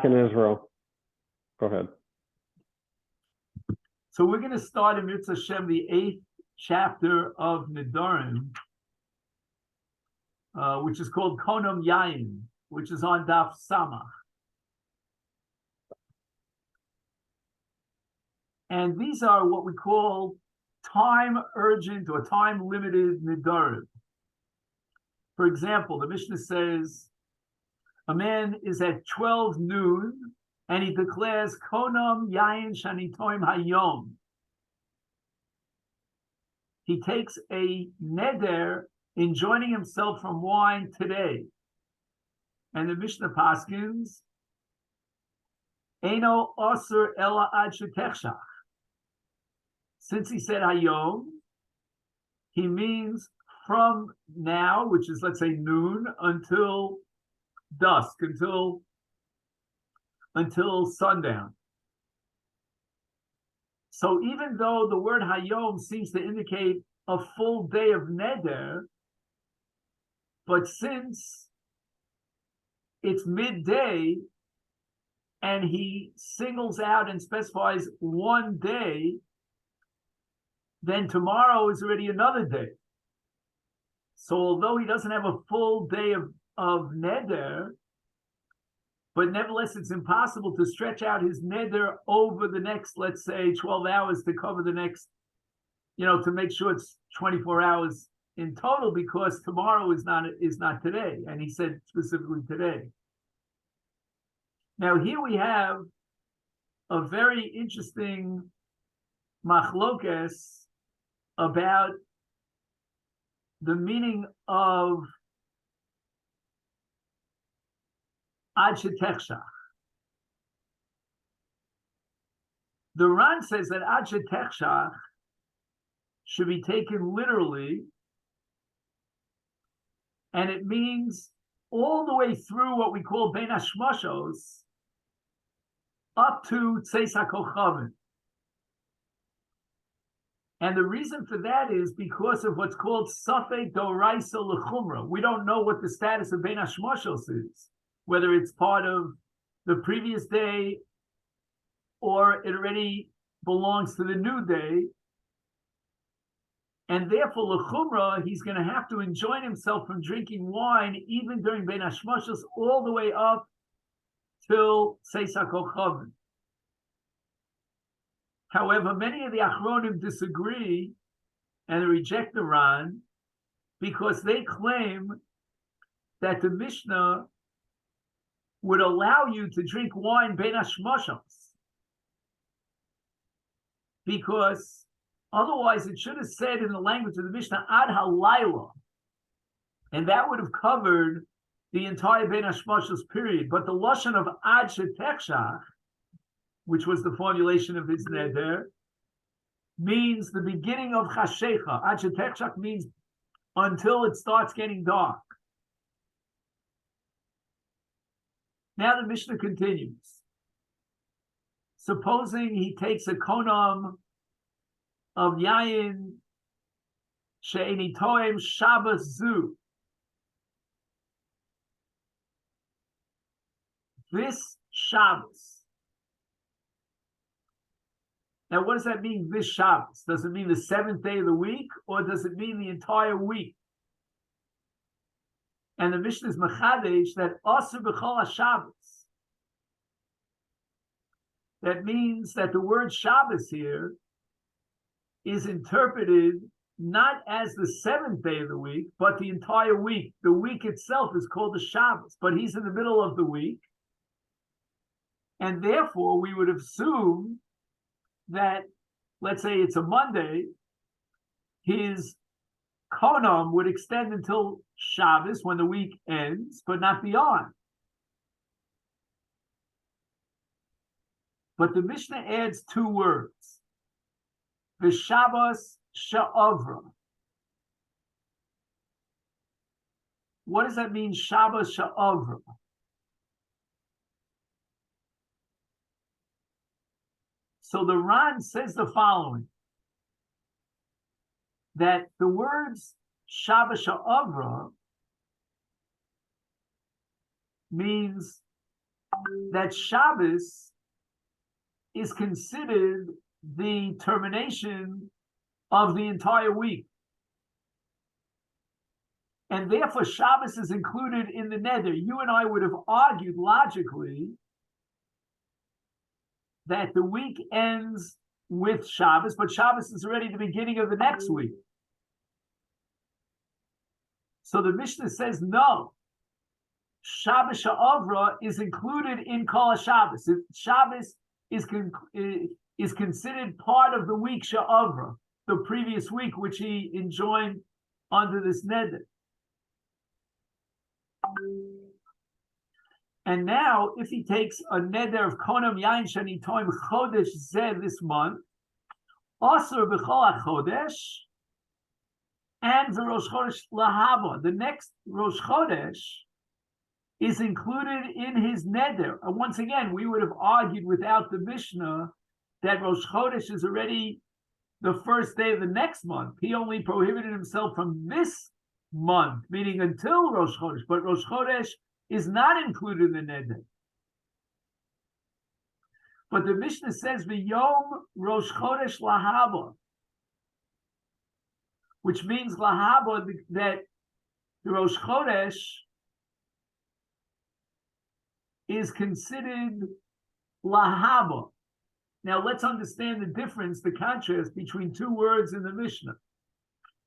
in Israel. Go ahead. So we're going to start in Mitzvah Shem, the 8th chapter of Nedarim, which is called Konam Yayin, which is on Daf Samach. And these are what we call time urgent or time limited Nedarim. For example, the Mishnah says a man is at 12 noon and he declares Konam Yayin Shani Toim Hayom. He takes a neder enjoining himself from wine today. And the Mishnah paskins, Eino Osir Ela Ad Shetechshach. Since he said Hayom, he means from now, which is, let's say, noon, until dusk, until sundown. So even though the word Hayom seems to indicate a full day of neder, but since it's midday and he singles out and specifies one day, then tomorrow is already another day. So although he doesn't have a full day of neder, but nevertheless it's impossible to stretch out his neder over the next, let's say, 12 hours to cover the next, to make sure it's 24 hours in total, because tomorrow is not today. And he said specifically today. Now here we have a very interesting machlokes about the meaning of Ad Shetechshach. The Ran says that Ad Shetechshach should be taken literally, and it means all the way through what we call Bein Hashmashos up to Tzeis HaKochavim. And the reason for that is because of what's called Safek Doraisa L'Chumra. We don't know what the status of Bein Hashmashos is, whether it's part of the previous day or it already belongs to the new day. And therefore, L'Chumra, he's going to have to enjoin himself from drinking wine even during Bein Hashmashos all the way up till Tzeis HaKochavim. However, many of the Achronim disagree and reject the Ran because they claim that the Mishnah would allow you to drink wine Bein Hashmashos, because otherwise it should have said in the language of the Mishnah Ad Halayla, and that would have covered the entire Bein Hashmashos period. But the lashon of Ad Shetechshach, which was the formulation of his neder, means the beginning of Chashecha. Ad Shetechshach means until it starts getting dark. Now the Mishnah continues. Supposing he takes a konam of yayin she'eni toim Shabbos zu. This Shabbos. Now, what does that mean, this Shabbos? Does it mean the 7th day of the week, or does it mean the entire week? And the Mishnah is Mechadesh that Asur B'chol HaShabbos. That means that the word Shabbos here is interpreted not as the 7th day of the week, but the entire week. The week itself is called the Shabbos, but he's in the middle of the week. And therefore, we would assume that, let's say it's a Monday, his konam would extend until Shabbos when the week ends, but not beyond. But the Mishnah adds two words. The Shabbos Sha'avra. What does that mean, Shabbos Sha'avra? So the Ran says the following, that the words Shabbos Sha'avra means that Shabbos is considered the termination of the entire week. And therefore, Shabbos is included in the neder. You and I would have argued logically that the week ends with Shabbos, but Shabbos is already the beginning of the next week. So the Mishnah says, no, Shabbos Sha'avra is included in Kol HaShabbos. Shabbos is considered part of the week Sha'avra, the previous week, which he enjoined under this neder. And now, if he takes a neder of Konam Yain Shani Toim Chodesh Zeh this month, Asur B'chol HaChodesh, and the Rosh Chodesh Lahaba, the next Rosh Chodesh, is included in his neder. And once again, we would have argued without the Mishnah that Rosh Chodesh is already the first day of the next month. He only prohibited himself from this month, meaning until Rosh Chodesh, but Rosh Chodesh is not included in the neder. But the Mishnah says V'yom Rosh Chodesh Lahaba, which means Lahaba, that the Rosh Chodesh is considered Lahaba. Now let's understand the difference, the contrast between two words in the Mishnah.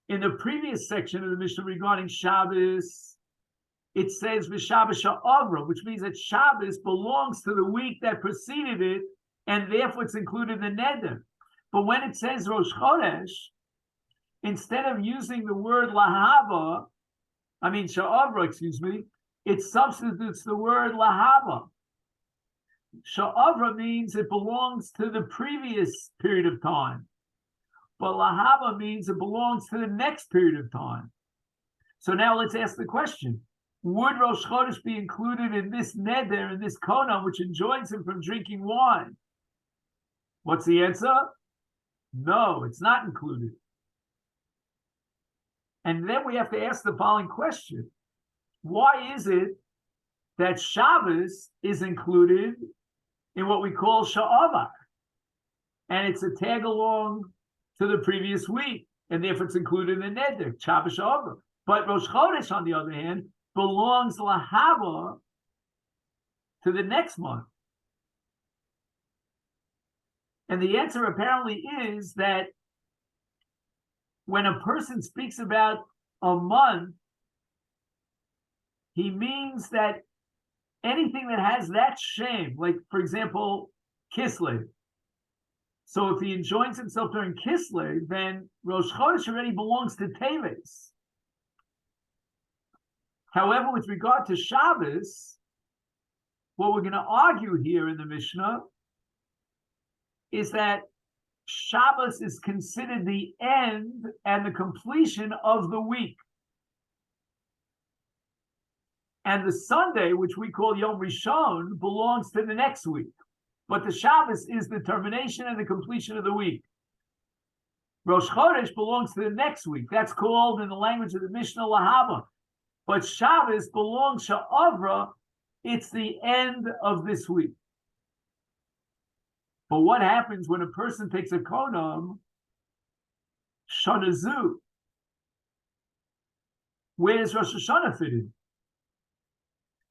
In the previous section of the Mishnah regarding Shabbos, it says V'Shabbos Sha'avra, which means that Shabbos belongs to the week that preceded it, and therefore it's included in the neder. But when it says Rosh Chodesh, instead of using the word Sha'avra, it substitutes the word Lahava. Sha'avra means it belongs to the previous period of time. But Lahava means it belongs to the next period of time. So now let's ask the question. Would Rosh Chodesh be included in this neder, in this konam, which enjoins him from drinking wine? What's the answer? No, it's not included. And then we have to ask the following question. Why is it that Shabbos is included in what we call Sha'avar? And it's a tag along to the previous week, and therefore it's included in the neder, Shabbos Sha'avar. But Rosh Chodesh, on the other hand, belongs Lahava to the next month. And the answer apparently is that when a person speaks about a month, he means that anything that has that shame, like, for example, Kislev. So if he enjoins himself during Kislev, then Rosh Chodesh already belongs to Teves. However, with regard to Shabbos, what we're going to argue here in the Mishnah is that Shabbos is considered the end and the completion of the week. And the Sunday, which we call Yom Rishon, belongs to the next week. But the Shabbos is the termination and the completion of the week. Rosh Chodesh belongs to the next week. That's called, in the language of the Mishnah, Lahava. But Shabbos belongs Sha'avra. It's the end of this week. But what happens when a person takes a konam, Shanazu? Where does Rosh Hashanah fit in?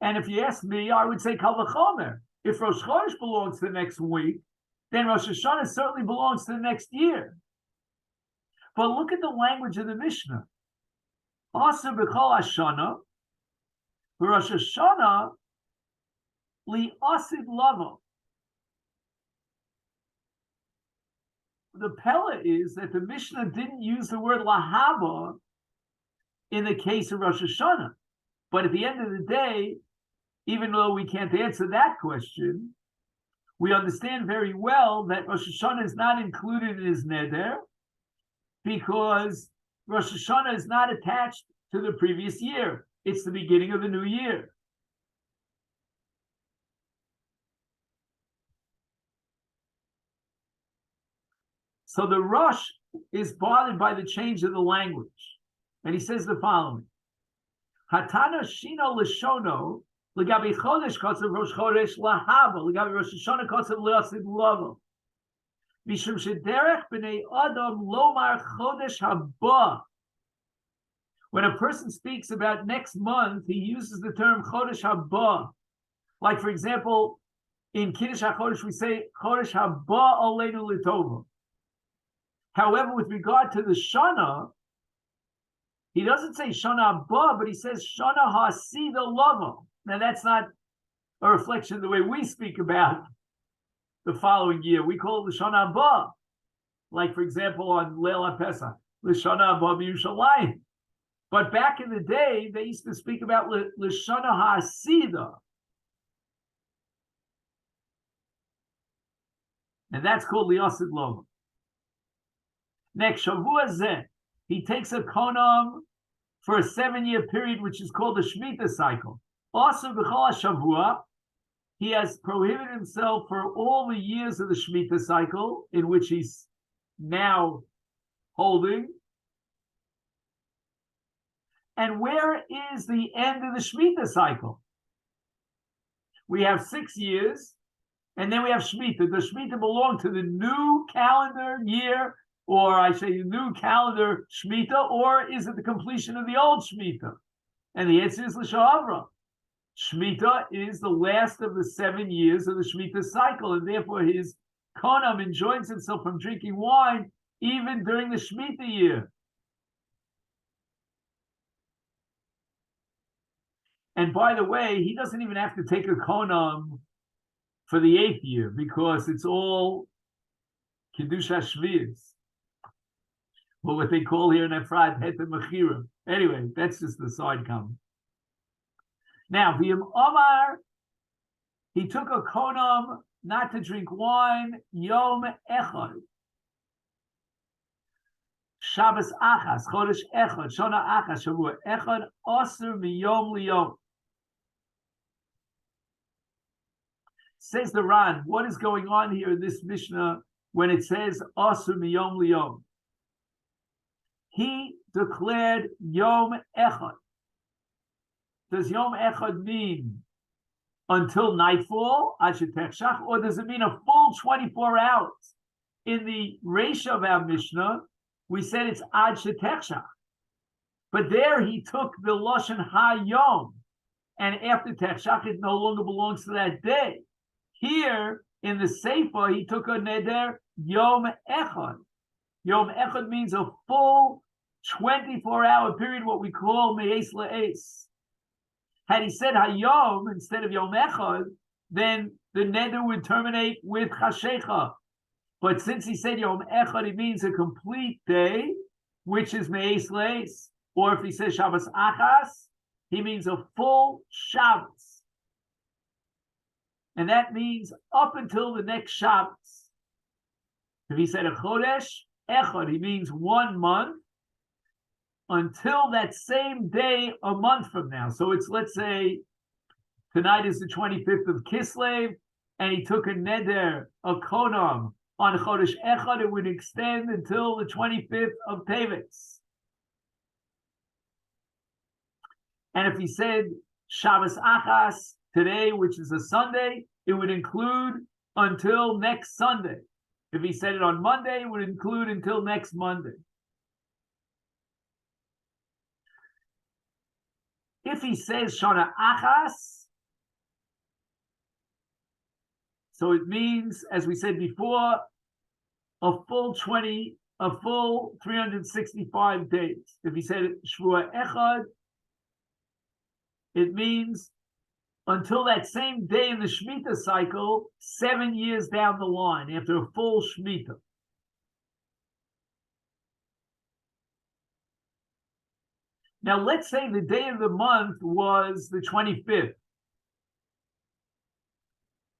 And if you ask me, I would say Kal V'chomer. If Rosh Chodesh belongs to the next week, then Rosh Hashanah certainly belongs to the next year. But look at the language of the Mishnah. Asur b'chol Hashana, Rosh Hashanah li asid lava. The Pella is that the Mishnah didn't use the word lahaba in the case of Rosh Hashanah. But at the end of the day, even though we can't answer that question, we understand very well that Rosh Hashanah is not included in his neder because Rosh Hashanah is not attached to the previous year. It's the beginning of the new year. So the Rosh is bothered by the change of the language. And he says the following. Hatana Shino Lishono L'gabi chodesh kotzev Rosh Chodesh lahava. L'gabi Rosh Hashanah kotzev le'asid lava. Mishum shederech b'nei adam lomar chodesh haba. When a person speaks about next month, he uses the term chodesh haba. Like, for example, in Kiddush HaChodesh, we say chodesh haba aleinu litova. However, with regard to the Shana, he doesn't say Shana haba, but he says Shana hasida lava. Now, that's not a reflection of the way we speak about the following year. We call it the Shana haba. Like, for example, on Leil HaPesach, the Shana haba b'Yushalayim. But back in the day, they used to speak about L'shana ha'asida. And that's called Liasid Lova. Next, Shavua Zeh, he takes a konam for a 7-year period, which is called the Shemitah cycle. Also, B'chol Shavua, he has prohibited himself for all the years of the Shemitah cycle, in which he's now holding. And where is the end of the Shemitah cycle? We have 6 years, and then we have Shemitah. Does Shemitah belong to the new calendar year, or I say the new calendar Shemitah, or is it the completion of the old Shemitah? And the answer is L'Shavra. Shemitah is the last of the 7 years of the Shemitah cycle, and therefore his konam enjoins himself from drinking wine even during the Shemitah year. And by the way, he doesn't even have to take a konam for the 8th year because it's all Kiddush HaShviyas. Well, what they call here in Efrat, Het Mechira. Anyway, that's just the side comment. Now, V'yim Omar, he took a konam not to drink wine, Yom Echad. Shabbos Achas, Chodesh Echad, Shona Achas, Shavua Echad, Osir Miyom Liyom. Says the Ran, what is going on here in this Mishnah when it says Osir Miyom Liyom? He declared Yom Echad. Does Yom Echad mean until nightfall, or does it mean a full 24 hours? In the Reisha of our Mishnah, we said it's Ad Shetechshach. But there he took the Lashon HaYom, and after Techshach, it no longer belongs to that day. Here, in the Sefer, he took a Neder Yom Echad. Yom Echad means a full 24-hour period, what we call Me'es Le'es. Had he said Hayom instead of Yom Echad, then the Neder would terminate with Chashecha. But since he said Yom Echad, it means a complete day, which is Me'es Le'es. Or if he says Shabbos Achas, he means a full Shabbos. And that means up until the next Shabbos. If he said a Chodesh Echad, he means 1 month, until that same day a month from now. So it's, let's say, tonight is the 25th of Kislev, and he took a neder, a konam, on Chodesh Echad, it would extend until the 25th of Teves. And if he said Shabbos Achas today, which is a Sunday, it would include until next Sunday. If he said it on Monday, it would include until next Monday. If he says Shana Achas, so it means, as we said before, a full 365 days. If he said Shvua Echad, it means until that same day in the Shemitah cycle, 7 years down the line, after a full Shemitah. Now, let's say the day of the month was the 25th.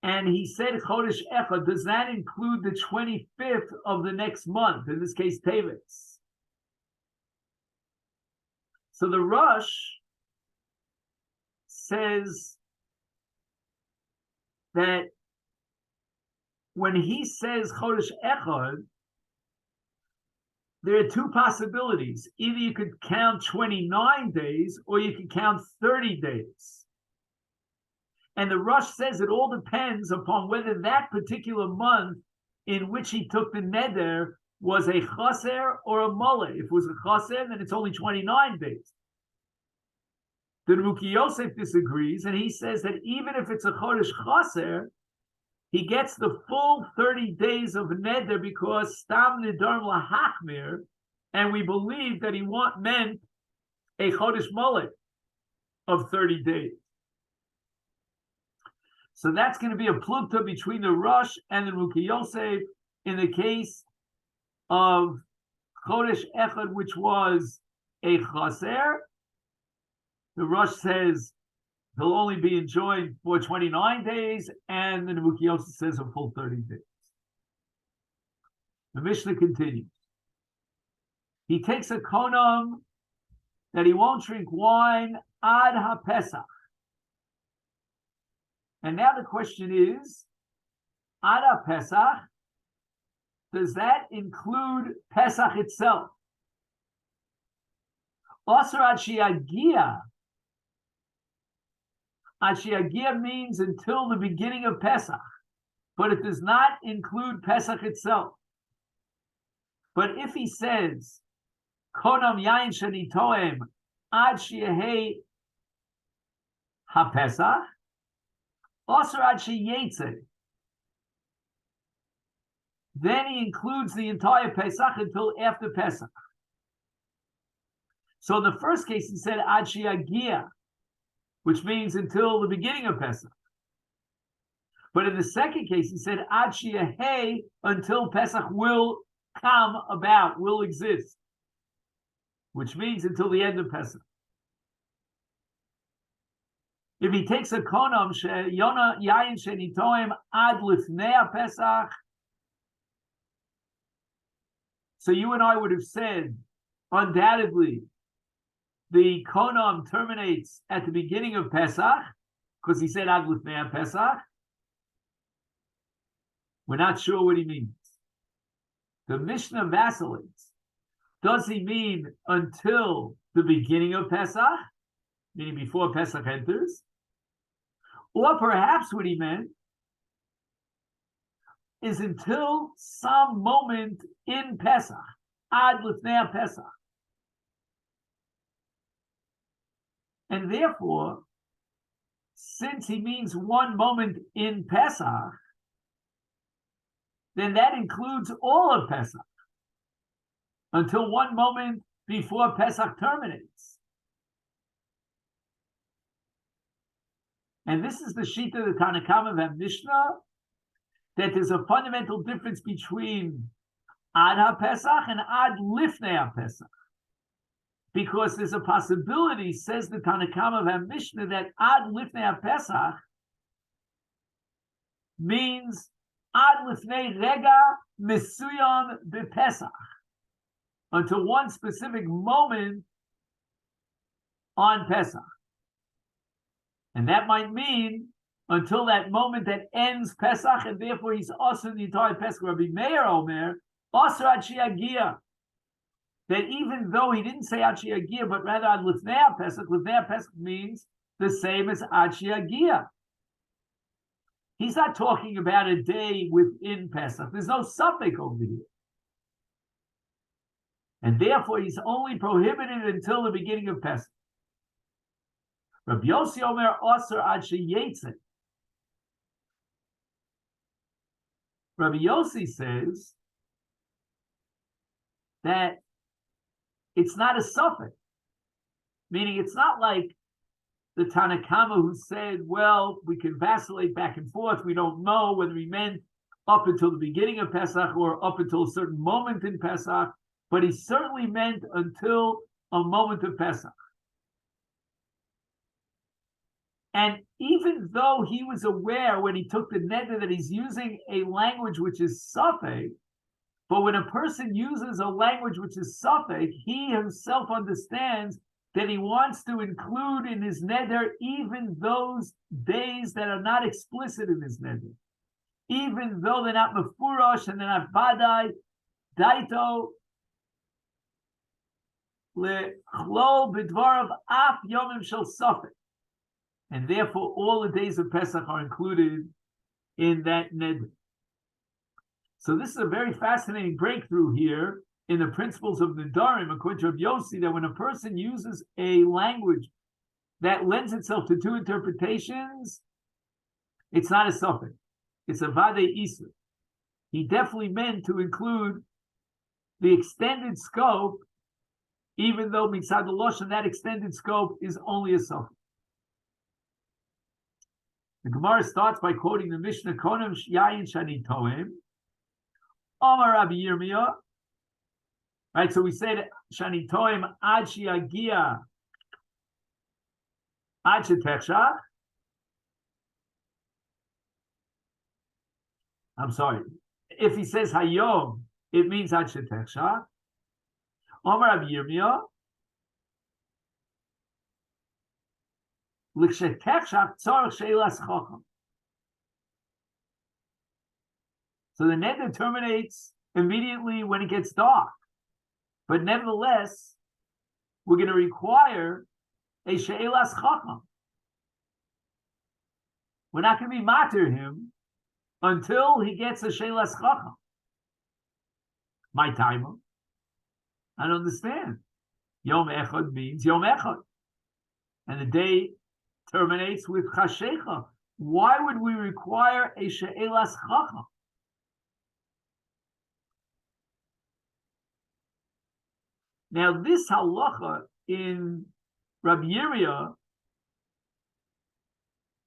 And he said Chodesh Echad. Does that include the 25th of the next month? In this case, Teves. So the Rosh says that when he says Chodesh Echad, there are two possibilities. Either you could count 29 days or you could count 30 days. And the Rosh says it all depends upon whether that particular month in which he took the neder was a chaser or a mole. If it was a chaser, then it's only 29 days. The Ruki Yosef disagrees, and he says that even if it's a chodesh chaser, he gets the full 30 days of neder because stam nedarim lahachmir, and we believe that he meant a chodesh mole of 30 days. So that's going to be a plukta between the Rosh and the Ruki Yosef in the case of chodesh echad, which was a chaser. The Rosh says he'll only be enjoined for 29 days, and the Ruki Yosef says a full 30 days. The Mishnah continues. He takes a konam that he won't drink wine ad ha-Pesach. And now the question is, ad ha-Pesach, does that include Pesach itself? Asar ad sheyagia. Ad sheyagia means until the beginning of Pesach, but it does not include Pesach itself. But if he says, konam yain shenitoem ad sheyehei ha-Pesach, asar ad sheyetze, then he includes the entire Pesach until after Pesach. So in the first case, he said ad sheyagia, which means until the beginning of Pesach. But in the second case, he said ad sheyehei, until Pesach will come about, will exist, which means until the end of Pesach. If he takes a konam sheyona yayin shenitoem ad lifnei Pesach, so you and I would have said, undoubtedly, the konam terminates at the beginning of Pesach, because he said ad lifnei Pesach. We're not sure what he means. The Mishnah vacillates. Does he mean until the beginning of Pesach, meaning before Pesach enters? Or perhaps what he meant is until some moment in Pesach, ad lifnei Pesach. And therefore, since he means one moment in Pesach, then that includes all of Pesach until one moment before Pesach terminates. And this is the shita of the Tanakama of Mishnah, that there's a fundamental difference between ad ha-Pesach and ad lifnei ha-Pesach. Because there's a possibility, says the Tanakama of Mishnah, that ad lifnei ha-Pesach means ad lifnei rega mesuyam b'Pesach, until one specific moment on Pesach. And that might mean until that moment that ends Pesach, and therefore he's also in the entire Pesach. Rabbi Meir Omer, also ad sheyagia, that even though he didn't say ad sheyagia, but rather ad lifnei Pesach means the same as ad sheyagia. He's not talking about a day within Pesach. There's no suffix over here. And therefore he's only prohibited until the beginning of Pesach. Rabbi Yossi Omer Asar ad sheyetze. Rabbi Yossi says that it's not a suffix, meaning it's not like the Tanakama who said, well, we can vacillate back and forth. We don't know whether he meant up until the beginning of Pesach or up until a certain moment in Pesach, but he certainly meant until a moment of Pesach. And even though he was aware when he took the neder that he's using a language which is suffix, but when a person uses a language which is suffix, he himself understands that he wants to include in his neder even those days that are not explicit in his neder, even though they're not mefurash and they're not vadai, daito lechlo b'dvarav af yomim shel suffix. And therefore, all the days of Pesach are included in that neder. So this is a very fascinating breakthrough here in the principles of Nedarim, according to Rav Yossi, that when a person uses a language that lends itself to two interpretations, it's not a suffix. It's a vade isa. He definitely meant to include the extended scope, even though mitzad lashon that extended scope is only a suffix. The Gemara starts by quoting the Mishnah Konim Yayin Shani Toim. Amar Rabbi Yirmiyah. Right, so we said Shani Toim Ad Shiagia Ad Shetechshach. I'm sorry. If he says Hayom, it means Ad Shetechshach. Amar Rabbi Yirmiyah. L'kshetechshach tzarich sheilas chacham. So the neder terminates immediately when it gets dark. But nevertheless, we're going to require a sheilas chacham. We're not going to be matir him until he gets a sheilas chacham. My timer. I don't understand. Yom echad means yom echad. And the day terminates with chashecha. Why would we require a she'elas chacham? Now, this halacha in Rabbi Yirmiyah,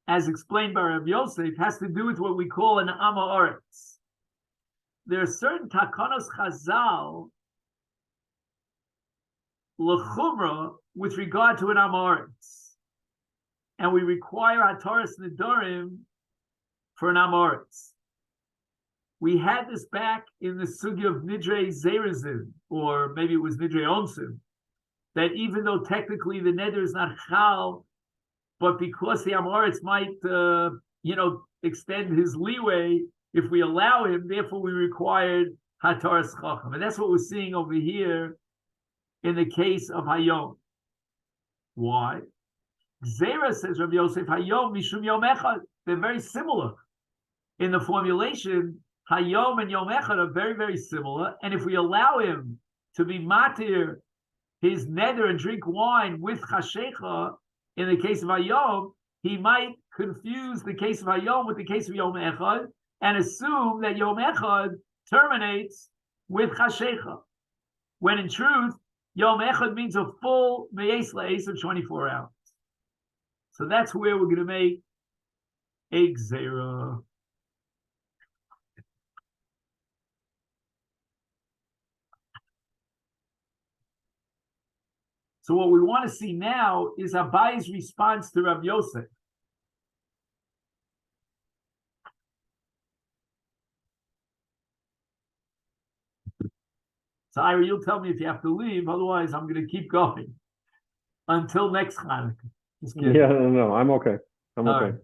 as explained by Rabbi Yosef, has to do with what we call an Am Ha'aretz. There are certain takanos chazal l'chumra with regard to an Am Ha'aretz. And we require Hataras Nedarim for an Am Ha'aretz. We had this back in the sugya of Nidrei Zerazim, or maybe it was Nidrei Onsim, that even though technically the neder is not chal, but because the Am Ha'aretz might, extend his leeway, if we allow him, therefore we required Hataras Chacham. And that's what we're seeing over here in the case of Hayom. Why? Zera says Rabbi Yosef, Hayom mishum Yom Echad. They're very similar in the formulation. Hayom and Yom Echad are very, very similar. And if we allow him to be matir his neder and drink wine with chashecha in the case of Hayom, he might confuse the case of Hayom with the case of Yom Echad and assume that Yom Echad terminates with chashecha, when in truth, Yom Echad means a full me'es la'es of 24 hours. So that's where we're going to make a gzera. So what we want to see now is Abayi's response to Rav Yosef. So Ira, you'll tell me if you have to leave, otherwise I'm going to keep going until next Hanukkah. Yeah, no, I'm okay. I'm All okay. right.